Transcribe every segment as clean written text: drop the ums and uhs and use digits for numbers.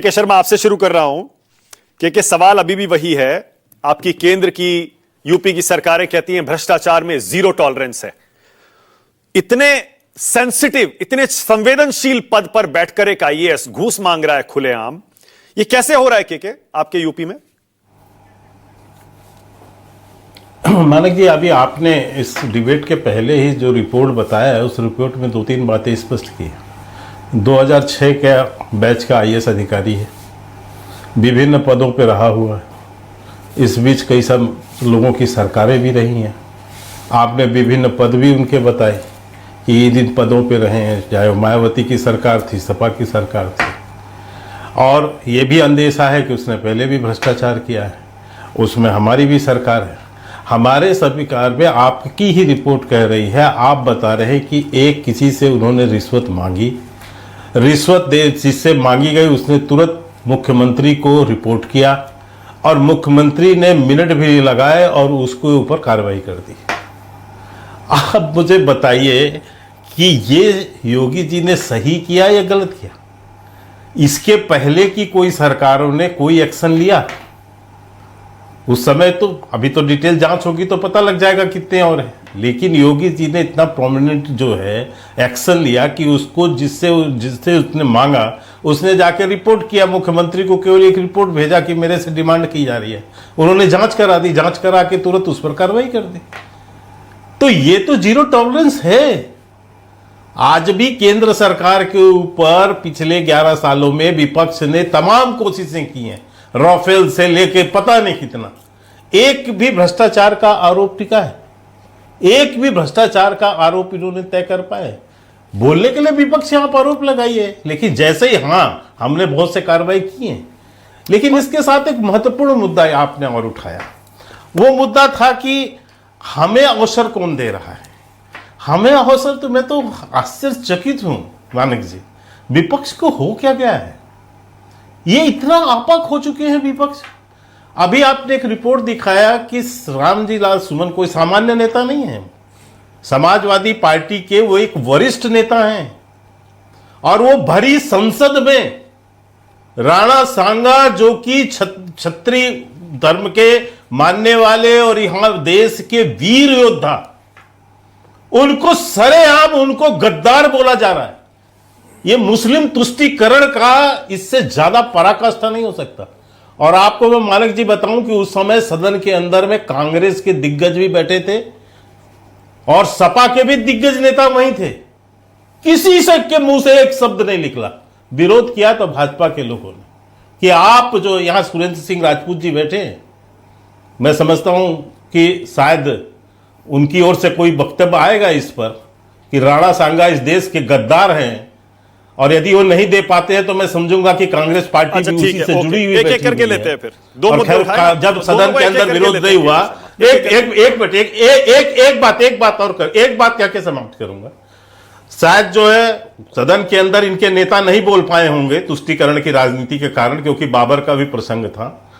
के शर्मा, आपसे शुरू कर रहा हूं। के सवाल अभी भी वही है। आपकी केंद्र की, यूपी की सरकारें कहती हैं भ्रष्टाचार में जीरो टॉलरेंस है। इतने सेंसिटिव, इतने संवेदनशील पद पर बैठकर एक आईएएस घूस मांग रहा है खुलेआम। ये कैसे हो रहा है के आपके यूपी में? मानक जी, अभी आपने इस डिबेट के पहले ही जो रिपोर्ट बताया है, उस रिपोर्ट में 2-3 बातें स्पष्ट की है। 2006 का बैच का आईएएस अधिकारी है, विभिन्न पदों पर रहा हुआ है। इस बीच कई सब लोगों की सरकारें भी रही हैं। आपने विभिन्न पद भी उनके बताए कि इन पदों पे रहे हैं, चाहे मायावती की सरकार थी, सपा की सरकार थी। और ये भी अंदेशा है कि उसने पहले भी भ्रष्टाचार किया है, उसमें हमारी भी सरकार है। हमारे सरकार में आपकी ही रिपोर्ट कह रही है, आप बता रहे हैं कि एक किसी से उन्होंने रिश्वत मांगी, रिश्वत दे जिससे मांगी गई उसने तुरंत मुख्यमंत्री को रिपोर्ट किया और मुख्यमंत्री ने मिनट भी नहीं लगाए और उसके ऊपर कार्रवाई कर दी। आप मुझे बताइए कि ये योगी जी ने सही किया या गलत किया? इसके पहले की कोई सरकारों ने कोई एक्शन लिया? उस समय तो, अभी तो डिटेल जांच होगी तो पता लग जाएगा कितने और हैं, लेकिन योगी जी ने इतना प्रोमिनेंट जो है एक्शन लिया कि उसको जिससे उसने मांगा उसने जाके रिपोर्ट किया। मुख्यमंत्री को केवल एक रिपोर्ट भेजा कि मेरे से डिमांड की जा रही है, उन्होंने जांच करा दी, जांच करा के तुरंत उस पर कार्रवाई कर दी। तो ये तो जीरो टॉलरेंस है। आज भी केंद्र सरकार के ऊपर पिछले 11 सालों में विपक्ष ने तमाम कोशिशें की हैं, राफेल से लेके पता नहीं कितना, एक भी भ्रष्टाचार का आरोप टिका है? एक भी भ्रष्टाचार का आरोप इन्होंने तय कर पाए? बोलने के लिए विपक्ष यहां पर आरोप लगाई है, लेकिन जैसे ही हमने बहुत से कार्रवाई की है। लेकिन इसके साथ एक महत्वपूर्ण मुद्दा आपने और उठाया, वो मुद्दा था कि हमें अवसर कौन दे रहा है? हमें अवसर, तो मैं तो आश्चर्यचकित हूं मानक जी, विपक्ष को हो क्या गया है? ये इतना आपाक हो चुके हैं विपक्ष। अभी आपने एक रिपोर्ट दिखाया कि रामजी लाल सुमन कोई सामान्य नेता नहीं है, समाजवादी पार्टी के वो एक वरिष्ठ नेता हैं और वो भरी संसद में राणा सांगा, जो कि क्षत्रिय धर्म के मानने वाले और यहां देश के वीर योद्धा, उनको सरेआम उनको गद्दार बोला जा रहा है। ये मुस्लिम तुष्टीकरण का इससे ज्यादा पराकाष्ठा नहीं हो सकता। और आपको मैं मानक जी बताऊं कि उस समय सदन के अंदर में कांग्रेस के दिग्गज भी बैठे थे और सपा के भी दिग्गज नेता वहीं थे। किसी से के मुंह से एक शब्द नहीं निकला। विरोध किया तो भाजपा के लोगों ने कि आप जो यहां सुरेंद्र सिंह राजपूत जी बैठे हैं, मैं समझता हूं कि शायद उनकी ओर से कोई वक्तव्य आएगा इस पर कि राणा सांगा इस देश के गद्दार हैं, और यदि वो नहीं दे पाते हैं तो मैं समझूंगा कि कांग्रेस पार्टी भी उसी से जुड़ी हुई एक करके लेते हैं। फिर दो मुद्दे उठाए, जब सदन के अंदर विरोध नहीं हुआ, एक बात और कर, एक बात क्या समाप्त करूंगा। शायद जो है सदन के अंदर इनके नेता नहीं बोल पाए होंगे तुष्टीकरण की राजनीति के कारण, क्योंकि बाबर का भी प्रसंग था,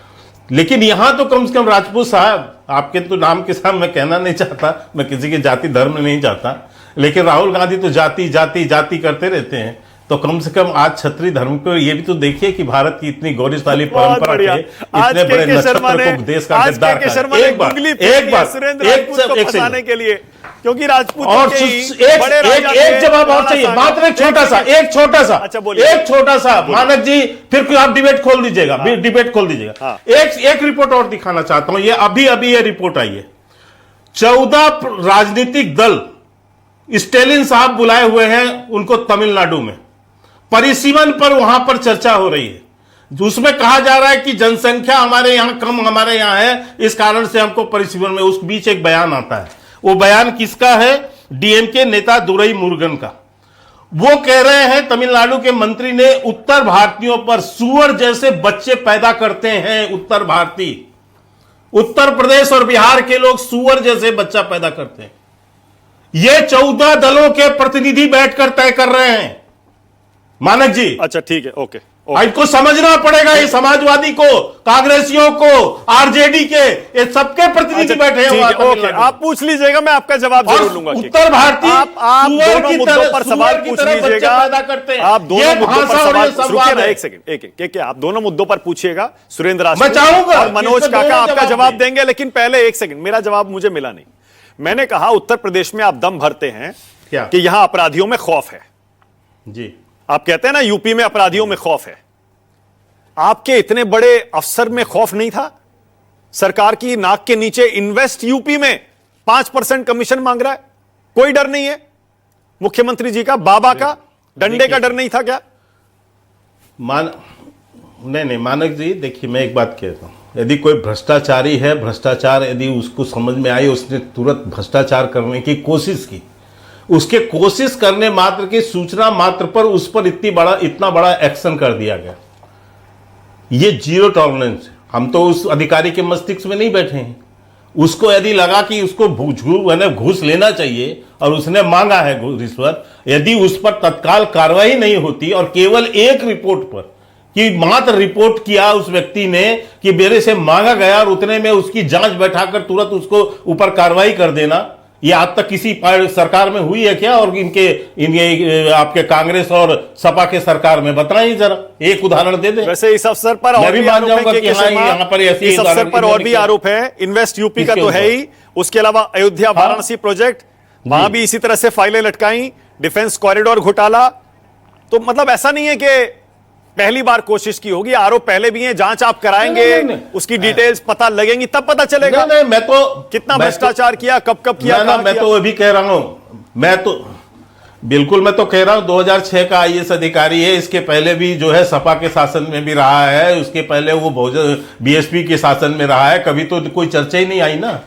लेकिन यहां तो कम से कम राजपूत साहब, आपके तो नाम के साथ मैं कहना नहीं चाहता, मैं किसी के जाति धर्म नहीं चाहता, लेकिन राहुल गांधी तो जाति जाति जाति करते रहते हैं, तो कम से कम आज क्षत्रिय धर्म को ये भी तो देखिए कि भारत की इतनी गौरवशाली परंपरा के इतने बड़े नक्षत्र को देश का गद्दार फंसाने के लिए, क्योंकि राजपूत और एक जवाब और चाहिए, मात्र एक छोटा सा मानक जी, फिर आप डिबेट खोल दीजिएगा, डिबेट खोल दीजिएगा। एक रिपोर्ट और दिखाना चाहता हूं, ये अभी ये रिपोर्ट आई है। 14 राजनीतिक दल स्टेलिन साहब बुलाए हुए हैं उनको तमिलनाडु में, परिसीमन पर वहां पर चर्चा हो रही है। उसमें कहा जा रहा है कि जनसंख्या हमारे यहां कम, हमारे यहां है, इस कारण से हमको परिसीमन में। उस बीच एक बयान आता है, वो बयान किसका है? डीएमके नेता दुरई मुरुगन का। वो कह रहे हैं तमिलनाडु के मंत्री ने उत्तर भारतीयों पर सुअर जैसे बच्चे पैदा करते हैं। उत्तर भारतीय, उत्तर प्रदेश और बिहार के लोग सुअर जैसे बच्चा पैदा करते हैं। ये 14 दलों के प्रतिनिधि बैठकर तय कर रहे हैं मानक जी। अच्छा ठीक है, ओके। इनको समझना पड़ेगा, ये समाजवादी को कांग्रेसियों को, आरजेडी के, ये सबके प्रतिनिधि बैठे हैं वहां ओके, तमिलनाडु में। आप पूछ लीजिएगा, मैं आपका जवाब और जरूर लूंगा। उत्तर भारतीय आप सुअर दोनों की मुद्दों तरह- पर सुअर सवाल की पूछ तरह बच्चे लीजिएगा। पैदा करते हैं। आप दोनों ये मुद्दों पर भाषा और सवाल ये रुकिए संवाद ना, है। एक सेकंड, एक आप दोनों मुद्दों पर पूछिएगा। सुरेंद्र मैं राष्ट्र चाहूंगा और कि मनोज इसमें काका दोनों आपका जवाब जवाब दें। देंगे, लेकिन पहले एक सेकंड, मेरा जवाब मुझे मिला नहीं। मैंने कहा उत्तर प्रदेश में आप दम भरते हैं क्या? कि यहां अपराधियों में खौफ है। जी, आप कहते हैं ना यूपी में अपराधियों में खौफ है। आपके इतने बड़े अफसर में खौफ नहीं था? सरकार की नाक के नीचे इन्वेस्ट यूपी में 5% कमीशन मांग रहा है, कोई डर नहीं है? मुख्यमंत्री जी का, बाबा का, डंडे का डर नहीं था क्या? नहीं, मानक जी देखिए, मैं एक बात कहता हूं, यदि कोई भ्रष्टाचारी है, भ्रष्टाचार यदि उसको समझ में आई, उसने तुरंत भ्रष्टाचार करने की कोशिश की, उसके कोशिश करने मात्र की सूचना मात्र पर उस पर इतना बड़ा एक्शन कर दिया गया, ये जीरो टॉलरेंस है। हम तो उस अधिकारी के मस्तिष्क में नहीं बैठे हैं। उसको यदि लगा कि उसको घूस लेना चाहिए और उसने मांगा है रिश्वत, यदि उस पर तत्काल कार्रवाई नहीं होती और केवल एक रिपोर्ट पर, कि मात्र रिपोर्ट किया उस व्यक्ति ने कि मेरे से मांगा गया और उतने में उसकी जांच बैठाकर तुरंत उसको ऊपर कार्रवाई कर देना, ये आज तक किसी सरकार में हुई है क्या? और इनके आपके कांग्रेस और सपा के सरकार में बताइए जरा, एक उदाहरण दे दे। वैसे इस अवसर पर और भी आरोप है कि यहाँ पर इस अवसर पर और भी आरोप है। इन्वेस्ट यूपी का तो है ही, उसके अलावा अयोध्या वाराणसी प्रोजेक्ट, वहां भी इसी तरह से फाइलें लटकाई, डिफेंस कॉरिडोर घोटाला। तो मतलब ऐसा नहीं है कि पहली बार कोशिश की होगी, आरोप पहले भी हैं, जांच आप कराएंगे, नहीं। उसकी डिटेल्स पता लगेंगी, तब पता चलेगा नहीं, मैं तो कितना भ्रष्टाचार किया, कब किया, ना, मैं तो अभी कह रहा हूं, मैं तो कह रहा हूं 2006 का आईएएस अधिकारी है। इसके पहले भी जो है सपा के शासन में भी रहा है, उसके पहले वो बीएसपी के शासन में रहा है। कभी तो कोई चर्चा ही नहीं आई ना,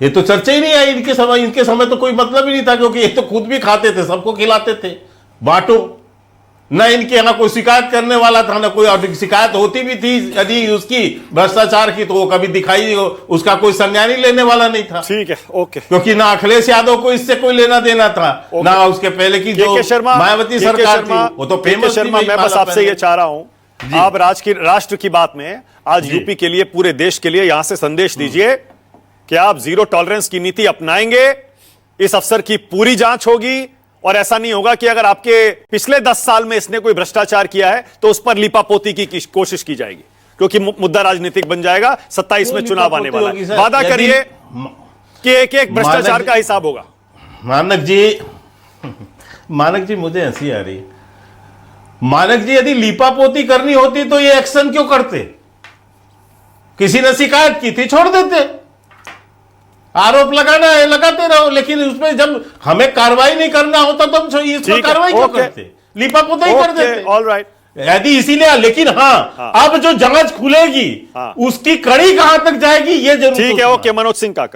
ये तो चर्चा ही नहीं आई इनके समय तो कोई मतलब ही नहीं था, क्योंकि ये तो खुद भी खाते थे, सबको खिलाते थे, बांटो ना। इनके यहां कोई शिकायत करने वाला था ना कोई, और शिकायत होती भी थी यदि उसकी भ्रष्टाचार की, तो वो कभी दिखाई, उसका कोई संज्ञान ही लेने वाला नहीं था। ठीक है, ओके। क्योंकि ना अखिलेश यादव को इससे कोई लेना देना था, ना उसके पहले की जो मायावती सरकार थी, वो तो फेमस थी। शर्मा, मैं बस आपसे ये चाह रहा हूं, आप राष्ट्र की बात में आज यूपी के लिए, पूरे देश के लिए यहां से संदेश दीजिए कि आप जीरो टॉलरेंस की नीति अपनाएंगे, इस अफसर की पूरी जांच होगी, और ऐसा नहीं होगा कि अगर आपके पिछले 10 साल में इसने कोई भ्रष्टाचार किया है तो उस पर लीपापोती की कोशिश की जाएगी, क्योंकि मुद्दा राजनीतिक बन जाएगा। 27 में चुनाव आने वाला है, वादा करिए कि एक भ्रष्टाचार का हिसाब होगा। मानक जी मुझे हंसी आ रही। मानक जी, यदि लीपापोती करनी होती तो ये एक्शन क्यों करते? किसी ने शिकायत की थी, छोड़ देते, आरोप लगाना है लगाते रहो, लेकिन उसमें जब हमें कार्रवाई नहीं करना होता तो हम इस पर कार्रवाई क्यों करते? लिपापोती कर देते। ऑलराइट, यदि इसीलिए, लेकिन हाँ, अब जो जांच खुलेगी, उसकी कड़ी कहां तक जाएगी ये जरूर। ठीक है, ओके। मनोज सिंह काका।